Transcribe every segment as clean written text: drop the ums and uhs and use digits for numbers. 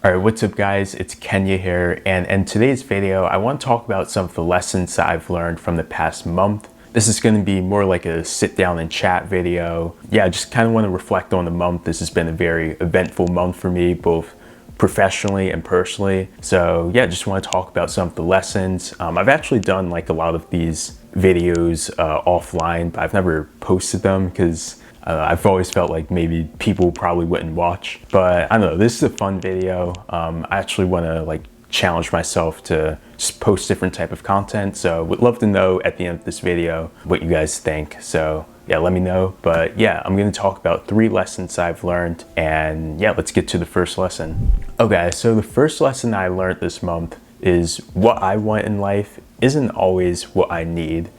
All right, what's up guys? It's Kenya here, and in today's video, I want to talk about some of the lessons that I've learned from the past month. This is going to be more like a sit down and chat video. Yeah, I just kind of want to reflect on the month. This has been a very eventful month for me, both professionally and personally. So yeah, just want to talk about some of the lessons. I've actually done like a lot of these videos offline, but I've never posted them because I've always felt like maybe people probably wouldn't watch, but I don't know, this is a fun video. I actually want to like challenge myself to just post different type of content. So would love to know at the end of this video what you guys think. So yeah, let me know. But yeah, I'm going to talk about 3 lessons I've learned, and yeah, let's get to the first lesson. Okay, so the first lesson I learned this month is what I want in life isn't always what I need.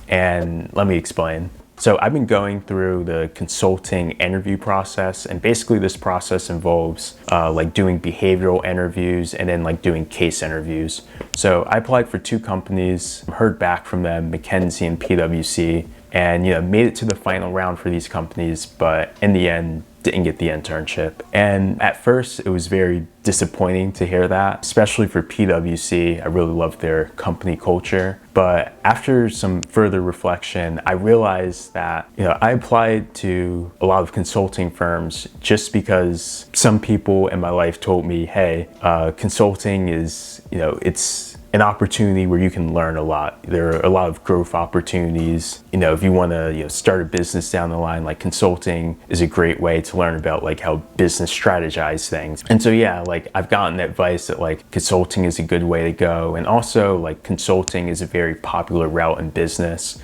And let me explain. So I've been going through the consulting interview process, and basically this process involves like doing behavioral interviews and then like doing case interviews. So I applied for 2 companies, heard back from them, McKinsey and PwC, and made it to the final round for these companies, but in the end didn't get the internship. And at first it was very disappointing to hear that, especially for PwC. I really loved their company culture. But after some further reflection, I realized that I applied to a lot of consulting firms just because some people in my life told me, hey, consulting is, it's an opportunity where you can learn a lot. There are a lot of growth opportunities. If you want to start a business down the line, like consulting is a great way to learn about like how business strategize things. And so yeah, like I've gotten advice that like consulting is a good way to go, and also like consulting is a very popular route in business.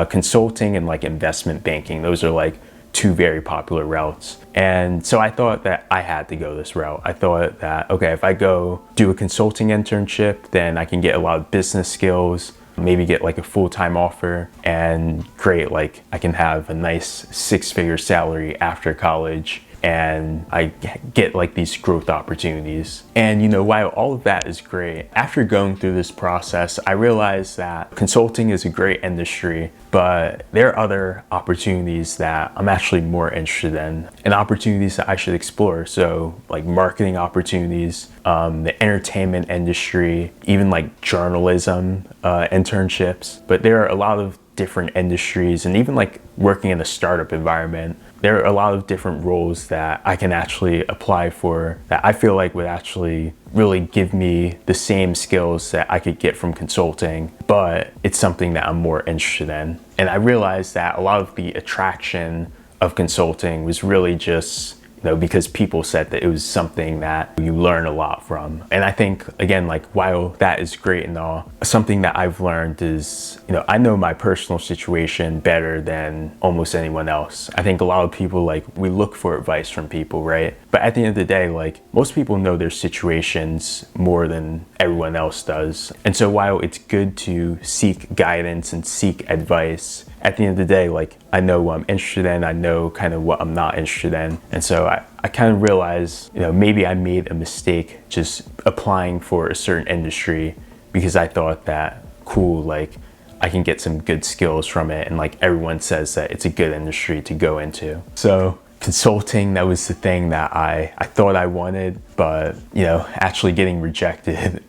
Consulting and like investment banking, those are like 2 very popular routes. And so I thought that I had to go this route. I thought that, okay, if I go do a consulting internship, then I can get a lot of business skills, maybe get like a full-time offer, and great, like I can have a nice 6-figure salary after college, and I get like these growth opportunities. And while all of that is great, after going through this process, I realized that consulting is a great industry, but there are other opportunities that I'm actually more interested in, and opportunities that I should explore. So like marketing opportunities, the entertainment industry, even like journalism, internships. But there are a lot of different industries, and even like working in a startup environment, there are a lot of different roles that I can actually apply for that I feel like would actually really give me the same skills that I could get from consulting, but it's something that I'm more interested in. And I realized that a lot of the attraction of consulting was really just because people said that it was something that you learn a lot from. And I think, again, like while that is great and all, something that I've learned is, I know my personal situation better than almost anyone else. I think a lot of people, like, we look for advice from people, right? But at the end of the day, like, most people know their situations more than everyone else does. And so while it's good to seek guidance and seek advice, at the end of the day, like, I know what I'm interested in, I know kind of what I'm not interested in. And so I kind of realized, maybe I made a mistake just applying for a certain industry because I thought that, cool, like, I can get some good skills from it, and like everyone says that it's a good industry to go into. So consulting, that was the thing that I thought I wanted, but actually getting rejected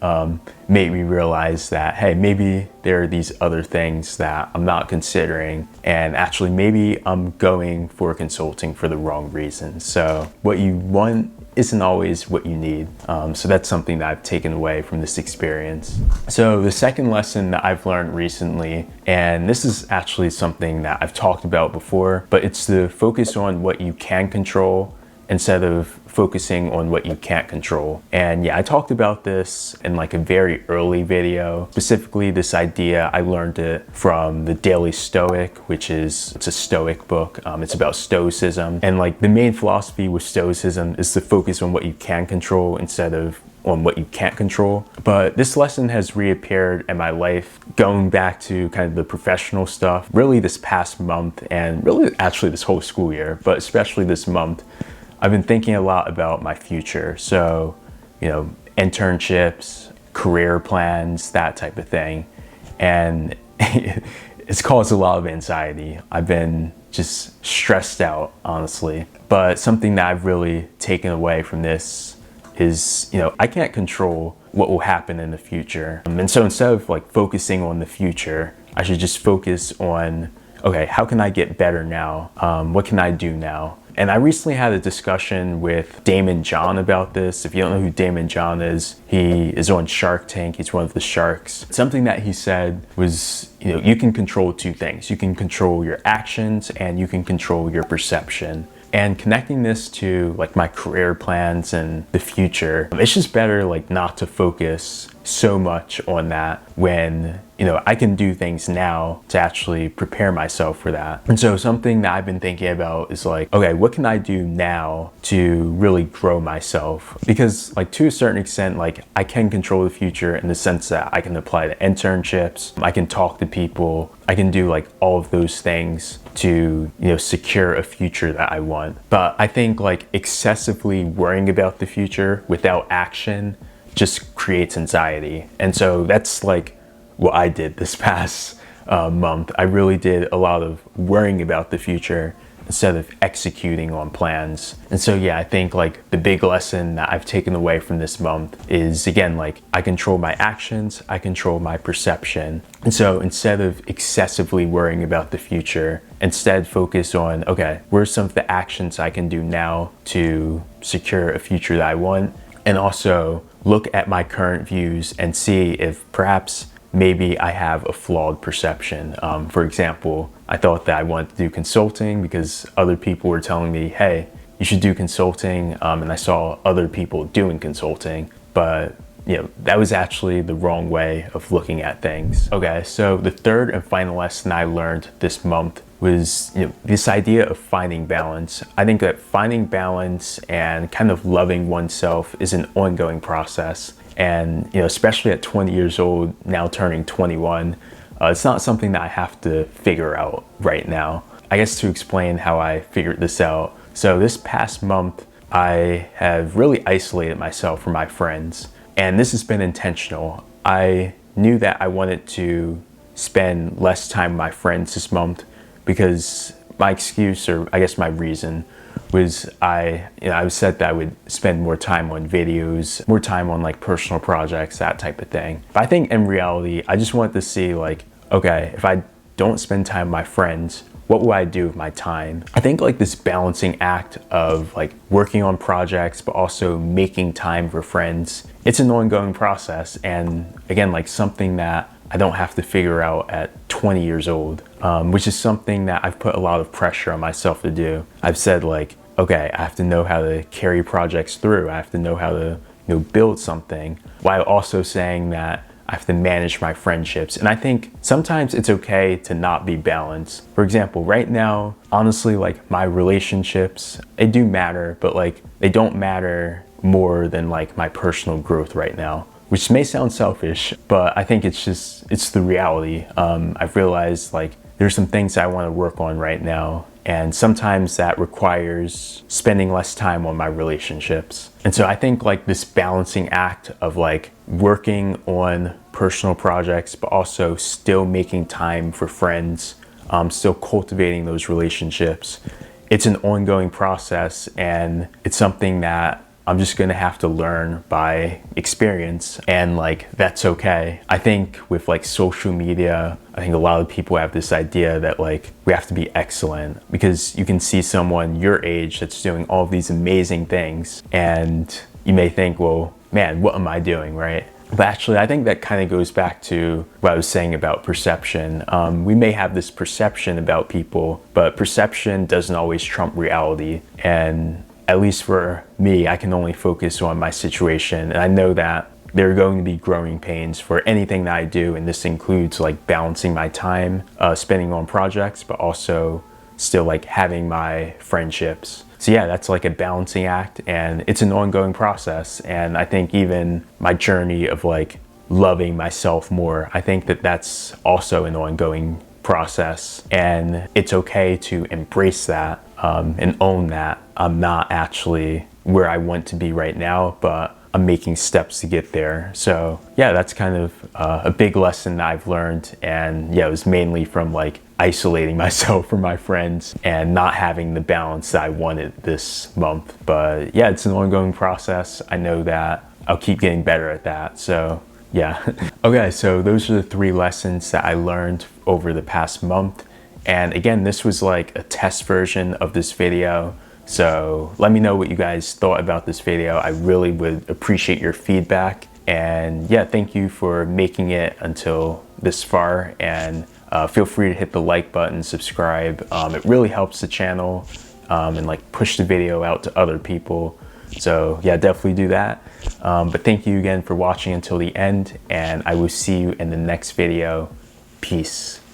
made me realize that, hey, maybe there are these other things that I'm not considering, and actually maybe I'm going for consulting for the wrong reasons. So what you want isn't always what you need. So that's something that I've taken away from this experience. So the second lesson that I've learned recently, and this is actually something that I've talked about before, but it's to focus on what you can control instead of focusing on what you can't control. And yeah, I talked about this in like a very early video. Specifically, this idea, I learned it from the Daily Stoic, it's a Stoic book. It's about Stoicism. And like the main philosophy with Stoicism is to focus on what you can control instead of on what you can't control. But this lesson has reappeared in my life, going back to kind of the professional stuff, really this past month, and really actually this whole school year, but especially this month. I've been thinking a lot about my future. So, internships, career plans, that type of thing. And it's caused a lot of anxiety. I've been just stressed out, honestly. But something that I've really taken away from this is, I can't control what will happen in the future. And so instead of like focusing on the future, I should just focus on, okay, how can I get better now? What can I do now? And I recently had a discussion with Damon John about this. If you don't know who Damon John is, he is on Shark Tank. He's one of the sharks. Something that he said was, you can control two things. You can control your actions and you can control your perception. And connecting this to like my career plans and the future, it's just better like not to focus so much on that when, I can do things now to actually prepare myself for that. And so something that I've been thinking about is like, okay, what can I do now to really grow myself? Because like to a certain extent, like I can control the future in the sense that I can apply to internships, I can talk to people, I can do like all of those things to, secure a future that I want. But I think like excessively worrying about the future without action just creates anxiety. And so that's like what I did this past month. I really did a lot of worrying about the future instead of executing on plans. And so yeah, I think like the big lesson that I've taken away from this month is, again, like I control my actions, I control my perception. And so instead of excessively worrying about the future, instead focus on, okay, what are some of the actions I can do now to secure a future that I want? And also look at my current views and see if perhaps maybe I have a flawed perception. For example, I thought that I wanted to do consulting because other people were telling me, hey, you should do consulting. And I saw other people doing consulting, but that was actually the wrong way of looking at things. Okay, so the third and final lesson I learned this month was this idea of finding balance. I think that finding balance and kind of loving oneself is an ongoing process. And especially at 20 years old, now turning 21, it's not something that I have to figure out right now. I guess to explain how I figured this out. So this past month, I have really isolated myself from my friends. And this has been intentional. I knew that I wanted to spend less time with my friends this month because my excuse, or I guess my reason, was I said that I would spend more time on videos, more time on like personal projects, that type of thing. But I think in reality, I just wanted to see like, okay, if I don't spend time with my friends, what will I do with my time? I think like this balancing act of like working on projects, but also making time for friends, it's an ongoing process. And again, like something that I don't have to figure out at 20 years old, which is something that I've put a lot of pressure on myself to do. I've said like, okay, I have to know how to carry projects through. I have to know how to build something, while also saying that I have to manage my friendships. And I think sometimes it's okay to not be balanced. For example, right now, honestly, like my relationships, they do matter, but like they don't matter more than like my personal growth right now, which may sound selfish, but I think it's the reality. I've realized like there's some things I want to work on right now. And sometimes that requires spending less time on my relationships. And so I think like this balancing act of like working on personal projects, but also still making time for friends, still cultivating those relationships, it's an ongoing process, and it's something that I'm just gonna have to learn by experience, and like that's okay. I think with like social media, I think a lot of people have this idea that like we have to be excellent because you can see someone your age that's doing all of these amazing things and you may think, well, man, what am I doing, right? But actually, I think that kind of goes back to what I was saying about perception. We may have this perception about people, but perception doesn't always trump reality. And at least for me, I can only focus on my situation. And I know that there are going to be growing pains for anything that I do. And this includes like balancing my time, spending on projects, but also still like having my friendships. So yeah, that's like a balancing act, and it's an ongoing process. And I think even my journey of like loving myself more, I think that that's also an ongoing process, and it's okay to embrace that and own that I'm not actually where I want to be right now, but I'm making steps to get there. So yeah, that's kind of a big lesson that I've learned. And yeah, it was mainly from like isolating myself from my friends and not having the balance that I wanted this month. But yeah, it's an ongoing process. I know that I'll keep getting better at that. So yeah. Okay, so those are the 3 lessons that I learned over the past month. And again, this was like a test version of this video. So let me know what you guys thought about this video. I really would appreciate your feedback. And yeah, thank you for making it until this far. And feel free to hit the like button, subscribe. It really helps the channel and like push the video out to other people. So yeah, definitely do that. But thank you again for watching until the end, and I will see you in the next video. Peace.